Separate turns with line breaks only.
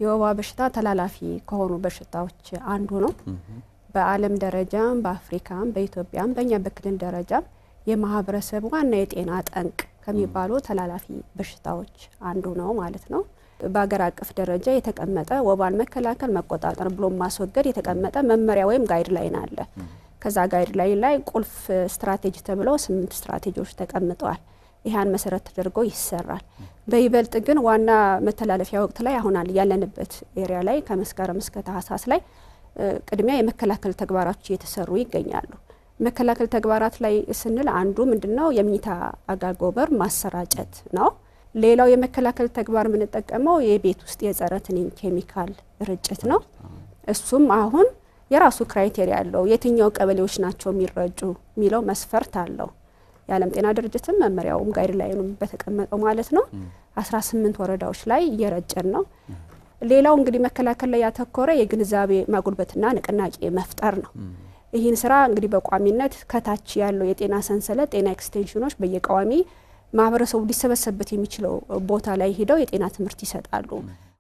የወባ በሽታ ተላላፊ ከሆኑ በሽታዎች አንዱ ነው። በዓለም ደረጃም በአፍሪካም በኢትዮጵያም በእኛ በክልል ደረጃም የማህበረሰብ ዋና የጤና ጠንቅ ከሚባሉ ተላላፊ በሽታዎች አንዱ ነው ማለት ነው። በአገር አቀፍ ደረጃ የተቀመጠ ወባን መከላከል መቆጣጠር ብሎ ማስወገድ የተቀመጠ መመሪያ ወይም ጋይድላይን አለ። ከዛ ጋይድላይን ላይ ቁልፍ ስትራቴጂ ተብለው 8 ስትራቴጂዎች ተቀምጠዋል። ይሄን መሰረት ተደርጎ ይሰራል። በይበልጥ ግን ዋና መተላለፊያ ወቅት ላይ አሁን ያለንበት ኤሪያ ላይ ከመስከረም እስከ ታህሳስ ላይ ቅድሚያ የመከላከል ተግባራቶች እየተሰሩ ይገኛሉ። መከላከል ተግባራት ላይ ስንል አንዱ ምንድነው የምኝታ አጋጎበር ማሰራጨት ነው። ሌላው የመከላከል ተግባር የምንጠቀመው የቤት ውስጥ የጸረ ትንኝ ኬሚካል ርጭት ነው። እሱም አሁን የራሱ ክራይቴሪያ አለው። የትኛው ቀበሌዎች ናቸው የሚረጩ የሚለው መስፈርት አለው። የዓለም ጤና ድርጅትም መመሪያውም ጋይድላይኑም በተቀመጠው ማለት ነው 18 ወረዳዎች ላይ እየረጨን ነው። ሌላው እንግዲህ መከላከል ላይ ያተኮረ የግንዛቤ ማጉልበትና ንቅናቄ መፍጠር ነው። ይህን ስራ እንግዲህ በቋሚነት ከታች ያለው የጤና ሰንሰለት ጤና ኤክስቴንሽኖች በየቋሚ ማህበረሰቡ ሊሰበሰብበት የሚችለው ቦታ ላይ ሄደው የጤና ትምህርት ይሰጣሉ።